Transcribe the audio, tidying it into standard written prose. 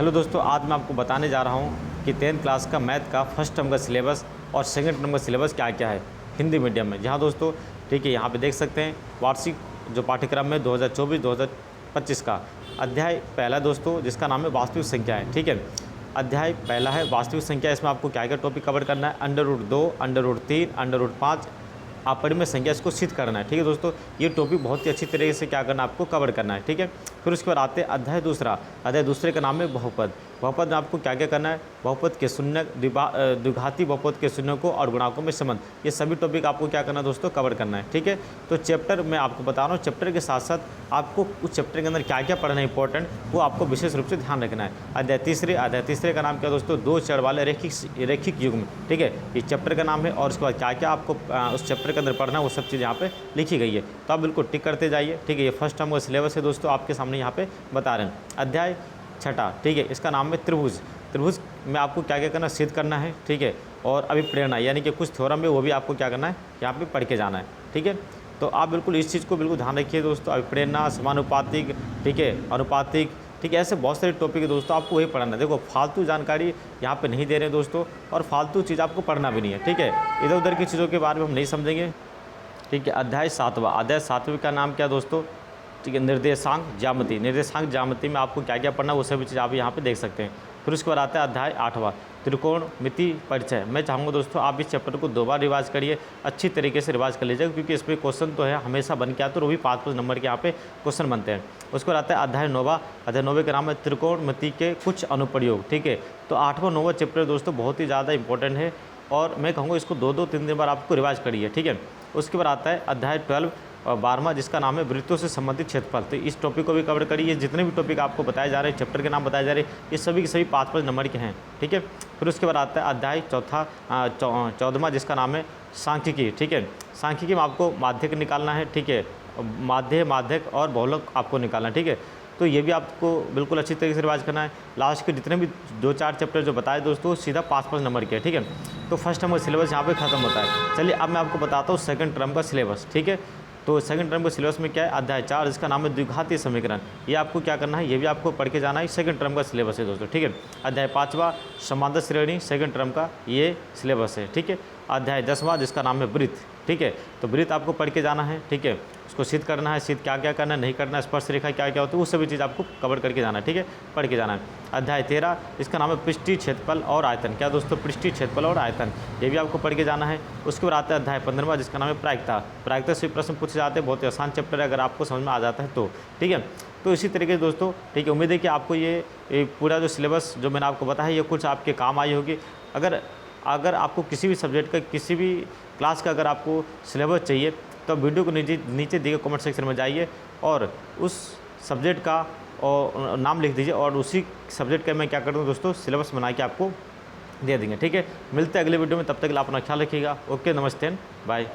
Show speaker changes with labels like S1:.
S1: Hello दोस्तों, आज मैं आपको बताने जा रहा हूँ कि 10th क्लास का मैथ का फर्स्ट टर्म का सिलेबस और सेकंड टर्म का सिलेबस क्या क्या है हिंदी मीडियम में। जहाँ दोस्तों ठीक है, यहाँ पे देख सकते हैं वार्षिक जो पाठ्यक्रम में 2024-2025 का अध्याय पहला दोस्तों, जिसका नाम है वास्तविक संख्या है। ठीक है, अध्याय पहला है वास्तविक संख्या। इसमें आपको क्या क्या टॉपिक कवर करना है, √2, √3, √5 अपरिमेय संख्या, इसको सिद्ध करना है। ठीक है दोस्तों, ये टॉपिक बहुत ही अच्छी तरीके से क्या करना है, आपको कवर करना है। ठीक है, फिर उसके बाद आते हैं अध्याय दूसरा। अध्याय दूसरे का नाम है बहुपद। बहुपद में आपको क्या क्या करना है, बहुपद के शून्य, द्विघाती बहुपद के शून्यों को और गुणांकों में संबंध, ये सभी टॉपिक आपको क्या करना है दोस्तों, कवर करना है। ठीक है, तो चैप्टर मैं आपको बता रहा हूँ, चैप्टर के साथ साथ आपको उस चैप्टर के अंदर क्या क्या पढ़ना है इंपॉर्टेंट, वो आपको विशेष रूप से ध्यान रखना है। अध्याय तीसरे का नाम क्या दोस्तों, 2 चर वाले रैखिक युग्म। ठीक है, ये चैप्टर का नाम है और उसके बाद क्या क्या आपको उस चैप्टर के अंदर पढ़ना है, वो सब चीज़ यहाँ पे लिखी गई है। तो आप बिल्कुल टिक करते जाइए। ठीक है, ये फर्स्ट टर्म का सिलेबस है दोस्तों, आपके सामने यहाँ पे बता रहे हैं। अध्याय छठा, ठीक है, इसका नाम है त्रिभुज। त्रिभुज में आपको क्या क्या करना, सिद्ध करना है। ठीक है, और अभी प्रेरणा यानी कि कुछ थ्योरम है, वो भी आपको क्या करना है, यहाँ पे पढ़ के जाना है। ठीक है, तो आप बिल्कुल इस चीज़ को बिल्कुल ध्यान रखिए दोस्तों। अभी प्रेरणा, समानुपातिक, ठीक है, अनुपातिक, ठीक है, ऐसे बहुत सारे टॉपिक है दोस्तों, आपको वही पढ़ना है। देखो, फालतू जानकारी यहाँ पे नहीं दे रहे हैं दोस्तों, और फालतू चीज़ आपको पढ़ना भी नहीं है। ठीक है, इधर उधर की चीज़ों के बारे में हम नहीं समझेंगे। ठीक है, अध्याय सातवां का नाम क्या दोस्तों, ठीक है, निर्देशांक ज्यामिति। निर्देशांक ज्यामिति में आपको क्या क्या पढ़ना है, वो सभी चीज़ आप यहाँ पे देख सकते हैं। फिर उसके बाद आता है अध्याय 8वां, त्रिकोणमिति परिचय। मैं चाहूँगा दोस्तों आप इस चैप्टर को 2 बार रिवाज करिए, अच्छी तरीके से रिवाज कर लीजिएगा, क्योंकि इस पर क्वेश्चन तो है हमेशा बन के आते हैं, और वो भी 5-5 नंबर के यहाँ पे क्वेश्चन बनते हैं। उसके बाद आता है अध्याय 9वां। अध्याय 9वें का नाम है त्रिकोणमिति के कुछ अनुप्रयोग। ठीक है, तो 8वां 9वां चैप्टर दोस्तों बहुत ही ज़्यादा इंपॉर्टेंट है, और मैं कहूँगा इसको 2-3 बार आपको रिवाज करिए। ठीक है, उसके बाद आता है अध्याय 12 और 12वां, जिसका नाम है वृत्तों से संबंधित क्षेत्रफल। तो इस टॉपिक को भी कवर करिए। जितने भी टॉपिक आपको बताए जा रहे हैं, चैप्टर के नाम बताए जा रहे हैं, ये सभी के सभी 5-5 नंबर के हैं। ठीक है, फिर उसके बाद आता है अध्याय 14वां, जिसका नाम है सांख्यिकी। ठीक है, सांख्यिकी में आपको माध्यक निकालना है। ठीक है, माध्यक और बहुलक आपको निकालना है। ठीक है, तो ये भी आपको बिल्कुल अच्छी तरीके से रिवाज करना है। लास्ट के जितने भी 2-4 चैप्टर जो बताए दोस्तों, सीधा 5-5 नंबर के। ठीक है, तो फर्स्ट टर्म का सिलेबस यहाँ पे खत्म होता है। चलिए अब मैं आपको बताता हूँ सेकंड टर्म का सिलेबस। ठीक है, तो सेकंड टर्म के सिलेबस में क्या है, अध्याय 4, जिसका नाम है द्विघातीय समीकरण। ये आपको क्या करना है, ये भी आपको पढ़ के जाना है। सेकंड टर्म का सिलेबस है दोस्तों। ठीक है, अध्याय 5वां समांतर श्रेणी, सेकंड टर्म का ये सिलेबस है। ठीक है, अध्याय 10वां, जिसका नाम है वृत्त। ठीक है, तो वृत्त आपको पढ़ के जाना है। ठीक है, उसको सिद्ध करना है, सिद्ध क्या क्या करना है, नहीं करना है, स्पर्श रेखा क्या क्या होती है, वो सभी चीज़ आपको कवर करके जाना है। ठीक है, पढ़ के जाना है। अध्याय 13, इसका नाम है पृष्ठीय क्षेत्रफल और आयतन। क्या दोस्तों, पृष्ठीय क्षेत्रफल और आयतन, ये भी आपको पढ़ के जाना है। उसके बाद आता है अध्याय 15वां, जिसका नाम है प्रायिकता। प्रायिकता से प्रश्न पूछे जाते हैं, बहुत ही आसान चैप्टर है, अगर आपको समझ में आ जाता है तो। ठीक है, तो इसी तरीके से दोस्तों, ठीक है, उम्मीद है कि आपको ये पूरा जो सिलेबस जो मैंने आपको बताया, ये कुछ आपके काम आई होगी। अगर आपको किसी भी सब्जेक्ट का, किसी भी क्लास का अगर आपको सिलेबस चाहिए, तो वीडियो को नीचे दिए कमेंट सेक्शन में जाइए और उस सब्जेक्ट का और नाम लिख दीजिए, और उसी सब्जेक्ट का मैं क्या करता हूँ दोस्तों, सिलेबस बना के आपको दे देंगे। ठीक है, मिलते हैं अगले वीडियो में, तब तक के लिए अपना ख्याल रखिएगा। ओके, नमस्ते, बाय।